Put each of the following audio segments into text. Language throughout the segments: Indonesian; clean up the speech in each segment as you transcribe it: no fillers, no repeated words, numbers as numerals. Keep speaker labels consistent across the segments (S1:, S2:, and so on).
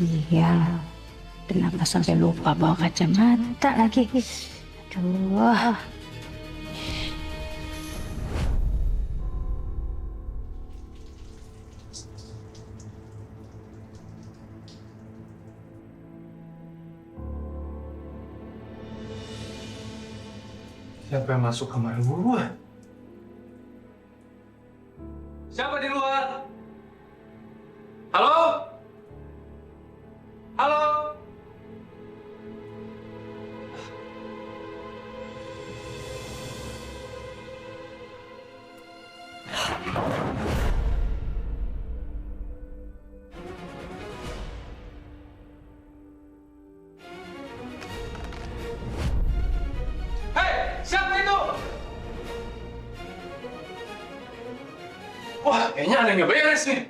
S1: Sial, kenapa sampai lupa bawa kacamata lagi? Aduh.
S2: Siapa yang masuk kamar gua? Siapa di luar? Halo? Halo? Hei, siapa itu? Wah, kayaknya ada yang nggak beres nih.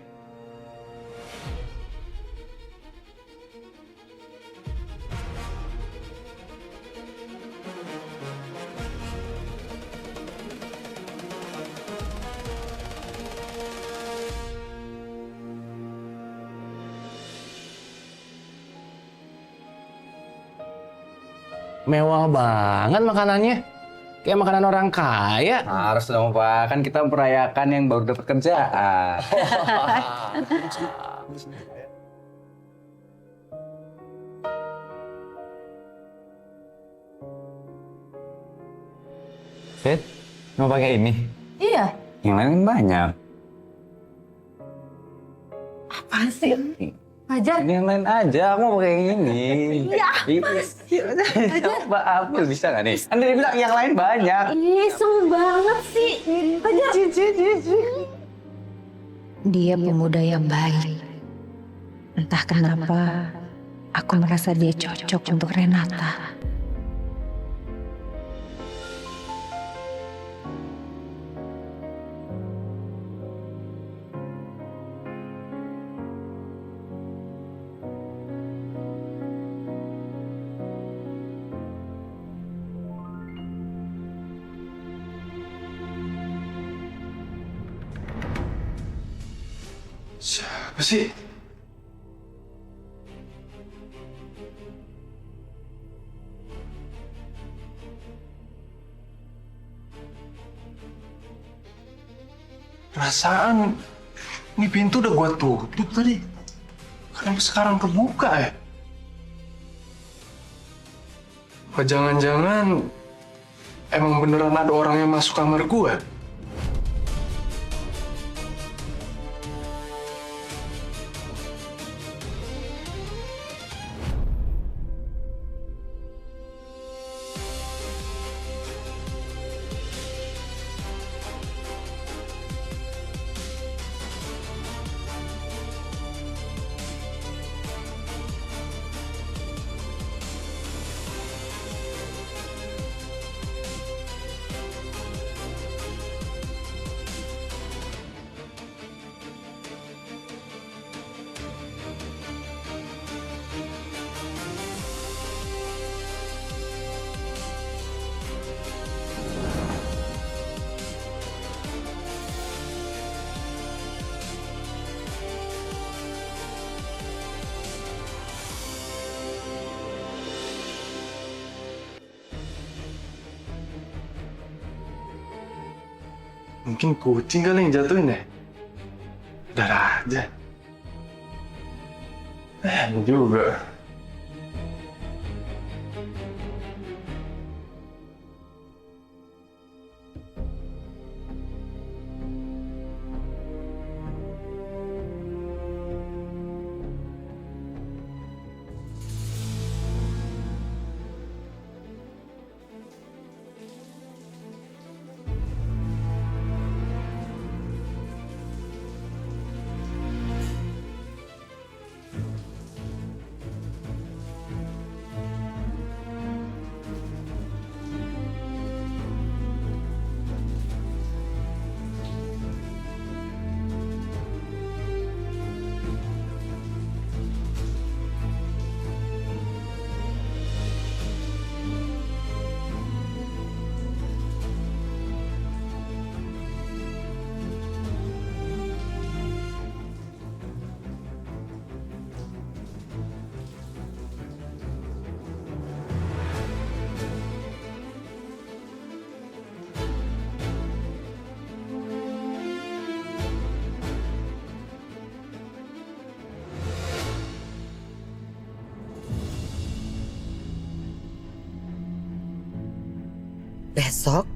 S3: Mewah banget makanannya. Kayak makanan orang kaya.
S4: Harus dong Pak, kan kita merayakan yang baru dapat kerjaan. Fit, mau pakai ini?
S5: Iya.
S4: Yang lain kan banyak.
S5: Apaan sih? Fajar.
S4: Ini yang lain aja, aku mau pakai yang ini.
S5: Iya,
S4: Coba apa bisa nggak nih? Kan dia bilang yang lain banyak.
S5: Ih, seru banget sih. Fajar.
S1: Dia pemuda yang baik. Entah kenapa, aku merasa dia cocok untuk Renata.
S2: Siapa sih? Perasaan ini pintu udah gua tutup tadi. Kenapa sekarang kebuka ya? Apa jangan-jangan emang beneran ada orang yang masuk kamar gua? Mungkin kucing kali yang jatuhin ya? Darah aja. Ini juga.
S6: Besok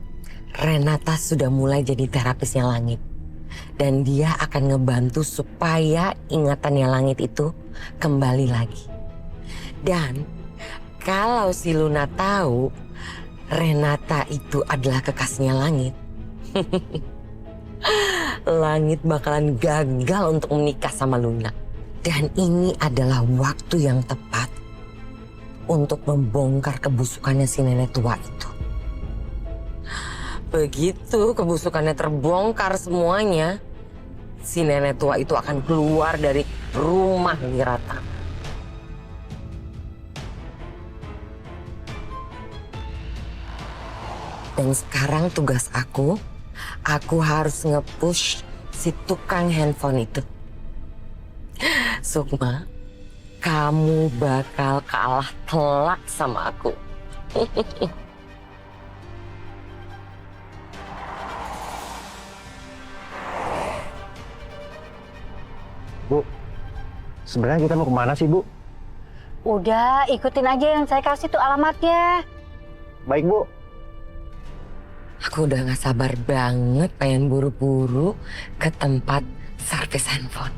S6: Renata sudah mulai jadi terapisnya Langit. Dan dia akan ngebantu supaya ingatannya Langit itu kembali lagi. Dan kalau si Luna tahu Renata itu adalah kekasihnya Langit, Langit bakalan gagal untuk menikah sama Luna. Dan ini adalah waktu yang tepat untuk membongkar kebusukannya si nenek tua itu. Begitu kebusukannya terbongkar semuanya, si nenek tua itu akan keluar dari rumah Wirata. Dan sekarang tugas aku harus nge-push si tukang handphone itu. Sukma, kamu bakal kalah telak sama aku.
S7: Bu, sebenarnya kita mau kemana sih, Bu?
S5: Udah, ikutin aja yang saya kasih tuh alamatnya.
S7: Baik, Bu.
S6: Aku udah gak sabar banget pengen buru-buru ke tempat servis handphone.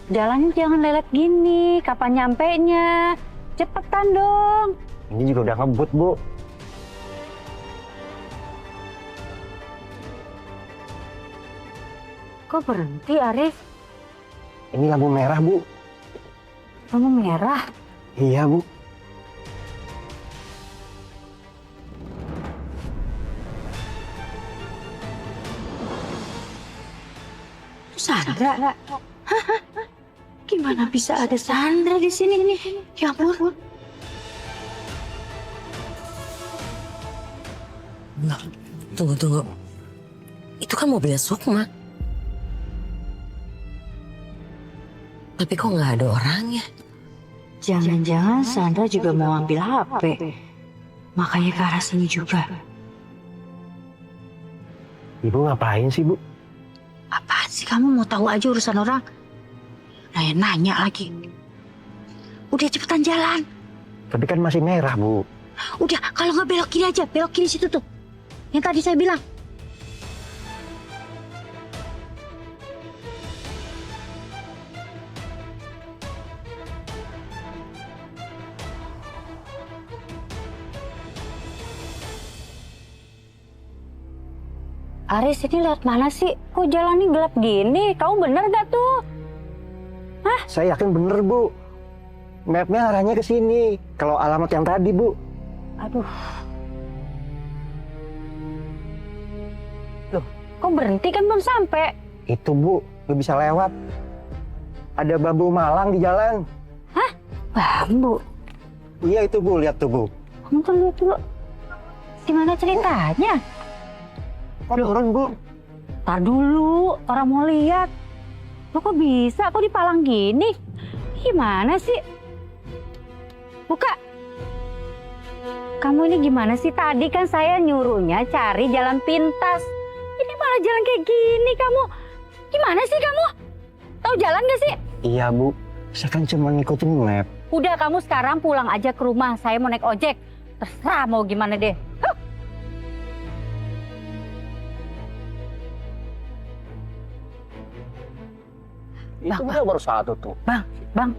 S5: Jalannya jangan lelet gini, kapan nyampenya? Cepetan dong.
S7: Ini juga udah ngebut, Bu.
S5: Kok berhenti, Arif?
S7: Ini lampu merah, Bu.
S5: Lampu merah?
S7: Iya, Bu.
S5: Sandra? Gimana bisa ada Sandra di sini? Ya ampun.
S6: Loh, tunggu. Itu kan mobilnya Sukma. Tapi kok nggak ada orangnya?
S5: Jangan-jangan Sandra juga mau ambil HP. Makanya ke arah sini juga.
S7: Ibu ngapain sih, Bu?
S5: Apaan sih kamu mau tahu aja urusan orang? Nanya lagi. Udah cepetan jalan.
S7: Tapi kan masih merah, Bu.
S5: Udah, kalau nggak belok kiri aja. Belok kiri situ tuh. Yang tadi saya bilang. Aris, ini lihat mana sih? Kok jalannya gelap gini? Kamu bener gak tuh? Hah?
S7: Saya yakin bener, Bu. Mapnya arahnya ke sini. Kalau alamat yang tadi, Bu.
S5: Aduh. Loh, kok berhenti kan belum sampai?
S7: Itu, Bu. Nggak bisa lewat. Ada bambu malang di jalan.
S5: Hah? Bambu?
S7: Iya itu, Bu. Lihat tuh, Bu.
S5: Kamu tuh lihat dulu. Gimana ceritanya?
S7: Kok turun, Bu?
S5: Tar dulu, orang mau lihat. Lo kok bisa? Kok dipalang gini? Gimana sih? Buka. Kamu ini gimana sih? Tadi kan saya nyuruhnya cari jalan pintas. Ini malah jalan kayak gini kamu. Gimana sih kamu? Tahu jalan gak sih?
S7: Iya, Bu. Saya kan cuma ngikutin map.
S5: Udah, kamu sekarang pulang aja ke rumah. Saya mau naik ojek. Terserah mau gimana deh. Huh.
S7: Itu udah baru satu tuh.
S5: Bang.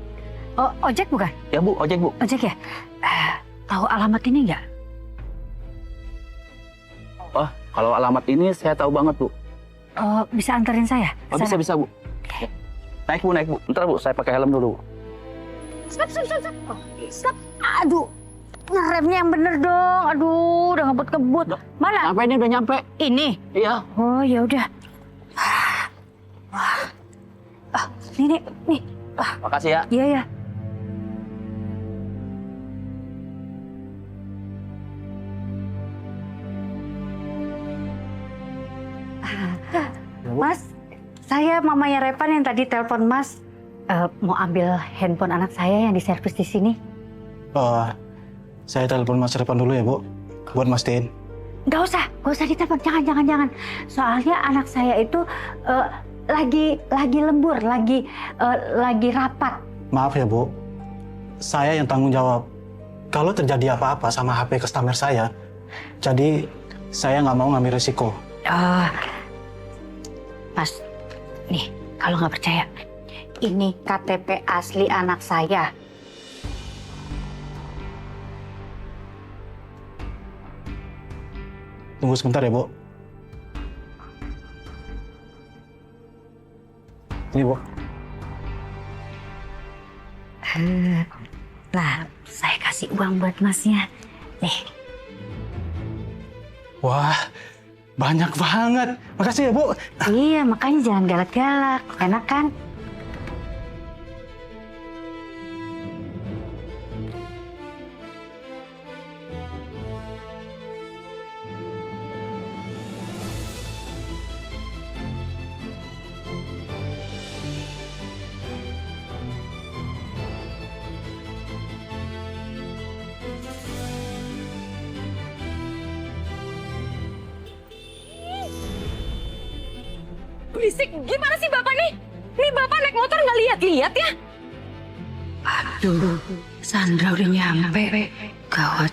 S5: Oh, ojek bukan?
S7: Ya, Bu. Ojek, Bu.
S5: Ojek ya? Tahu alamat ini nggak?
S4: Oh, kalau alamat ini saya tahu banget, Bu.
S5: Oh, bisa anterin saya?
S4: Oh, bisa, Bu. Naik, Bu. Ntar, Bu, saya pakai helm dulu.
S5: Stop. Oh, stop. Aduh, ngeremnya yang bener dong. Aduh, udah ngebut-ngebut. Mana?
S4: Sampai ini udah nyampe.
S5: Ini?
S4: Iya.
S5: Oh, ya udah. Nih.
S4: Makasih ya.
S5: Iya. Mas, saya mamanya Repan yang tadi telepon Mas. Mau ambil handphone anak saya yang diservis di sini.
S8: Saya telepon Mas Repan dulu ya, Bu. Buat mastiin.
S5: Gak usah ditelepon. Jangan. Soalnya anak saya itu lagi lembur, lagi rapat.
S8: Maaf ya, Bu. Saya yang tanggung jawab. Kalau terjadi apa-apa sama HP customer saya, Jadi saya nggak mau ngambil resiko.
S5: Mas, nih kalau nggak percaya, ini KTP asli anak saya.
S8: Tunggu sebentar ya, Bu. Ini, Bu.
S5: Lah, saya kasih uang buat masnya. Nih,
S8: Wah, banyak banget. Makasih ya, Bu.
S5: iya makanya jangan galak-galak, enak kan?
S9: Berisik, gimana sih Bapak nih? Nih Bapak naik motor nggak lihat-lihat ya?
S1: Aduh, Sandra udah nyampe. Gawat,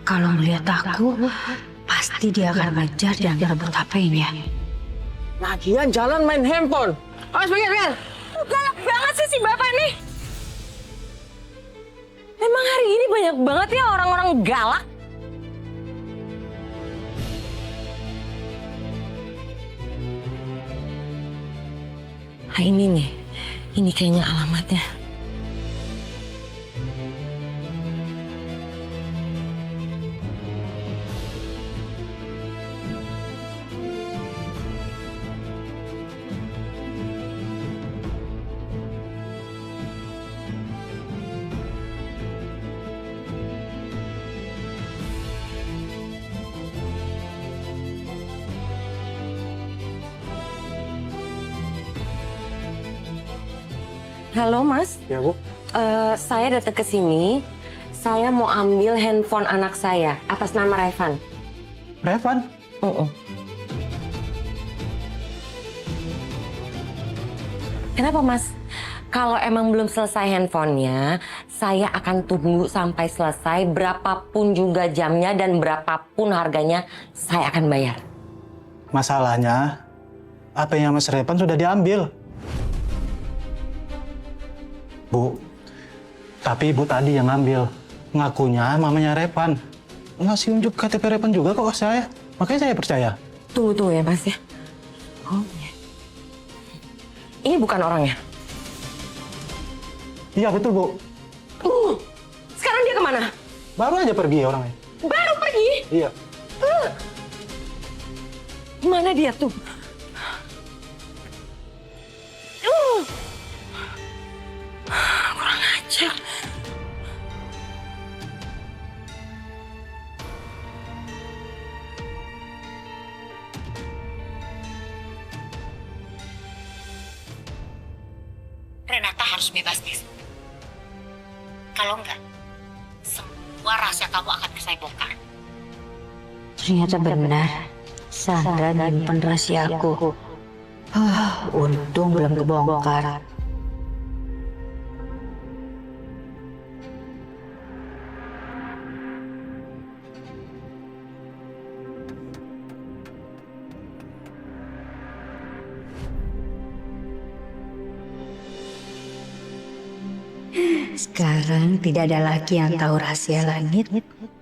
S1: kalau melihat aku, pasti dia akan ngejar dan merebut HP-nya.
S3: Lagian jalan main handphone. Awas pikir.
S9: Galak banget sih si Bapak nih. Emang hari ini banyak banget ya orang-orang galak.
S6: Ah, ini nih, ini kayaknya alamatnya. Halo Mas,
S8: Ya, Bu.
S6: saya datang ke sini. Saya mau ambil handphone anak saya atas nama Revan.
S8: Revan?
S6: Kenapa Mas? Kalau emang belum selesai handphonenya, saya akan tunggu sampai selesai, berapapun juga jamnya dan berapapun harganya, saya akan bayar.
S8: Masalahnya, HP-nya Mas Revan sudah diambil. Bu, tapi Ibu tadi yang ngambil. Ngakunya mamanya Revan. Ngasih unjuk KTP Revan juga kok ke saya. Makanya saya percaya.
S6: Tunggu ya Mas ya. Oh, ya. Ini bukan orangnya.
S8: Iya betul, Bu.
S6: Sekarang dia kemana?
S8: Baru aja pergi orangnya.
S6: Baru pergi?
S8: Iya.
S6: Mana dia tuh? Kurang ajar.
S10: Renata harus bebas, Nis. Kalau enggak, semua rahasia kamu akan saya bongkar.
S1: Ternyata benar, Sandra nyimpen rahasiaku. Untung belum kebongkar. Sekarang tidak ada lagi yang tahu rahasia langit,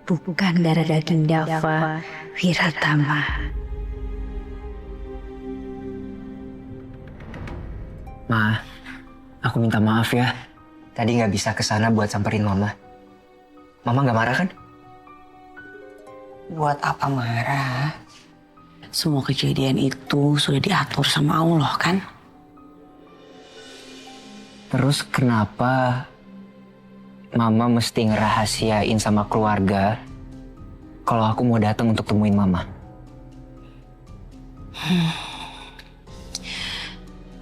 S1: bukan darah daging Dava Wiratama.
S11: Ma, aku minta maaf ya. Tadi nggak bisa kesana buat samperin Mama. Mama nggak marah kan?
S12: Buat apa marah? Semua kejadian itu sudah diatur sama Allah kan?
S11: Terus kenapa Mama mesti ngerahasiain sama keluarga kalau aku mau datang untuk temuin Mama?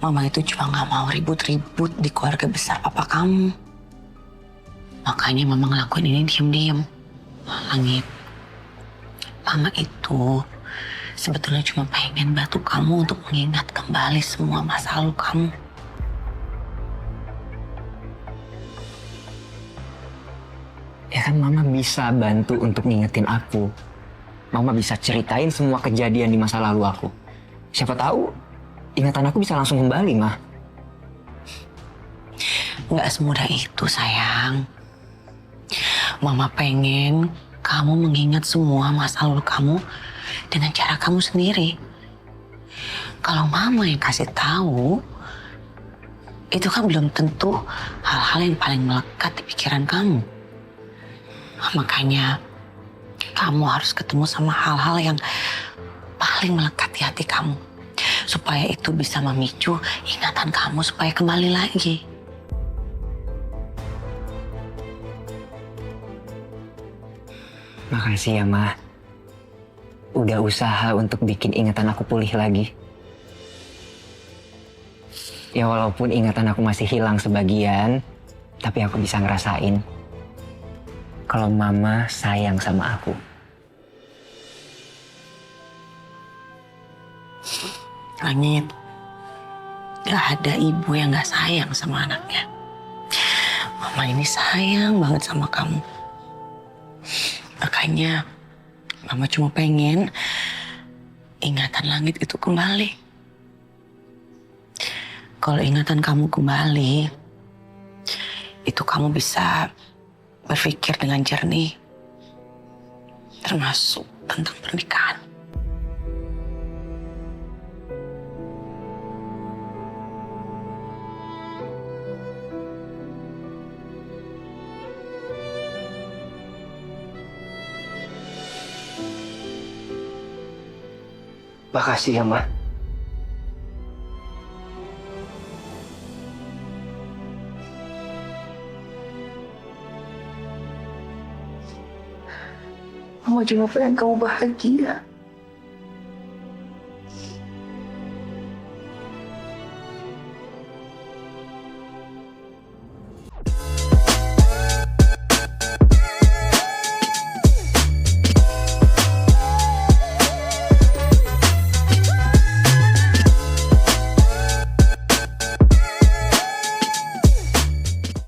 S12: Mama itu juga nggak mau ribut-ribut di keluarga besar papa kamu. Makanya Mama ngelakuin ini diam-diam. Langit, Mama itu sebetulnya cuma pengen bantu kamu untuk mengingat kembali semua masa lalu kamu.
S11: Ya kan Mama bisa bantu untuk ngingetin aku. Mama bisa ceritain semua kejadian di masa lalu aku. Siapa tahu ingatan aku bisa langsung kembali, Ma.
S12: Nggak semudah itu, sayang. Mama pengen kamu mengingat semua masa lalu kamu dengan cara kamu sendiri. Kalau mama yang kasih tahu, itu kan belum tentu hal-hal yang paling melekat di pikiran kamu. Makanya kamu harus ketemu sama hal-hal yang paling melekat di hati kamu. Supaya itu bisa memicu ingatan kamu supaya kembali lagi.
S11: Makasih ya, Ma. Udah usaha untuk bikin ingatan aku pulih lagi. Ya walaupun ingatan aku masih hilang sebagian, tapi aku bisa ngerasain kalau Mama sayang sama aku.
S12: Langit, gak ada ibu yang gak sayang sama anaknya. Mama ini sayang banget sama kamu. Makanya Mama cuma pengen ingatan Langit itu kembali. Kalau ingatan kamu kembali, itu kamu bisa berpikir dengan jernih, termasuk tentang pernikahan.
S11: Makasih ya, Ma.
S9: Mama cuma pengen kamu bahagia.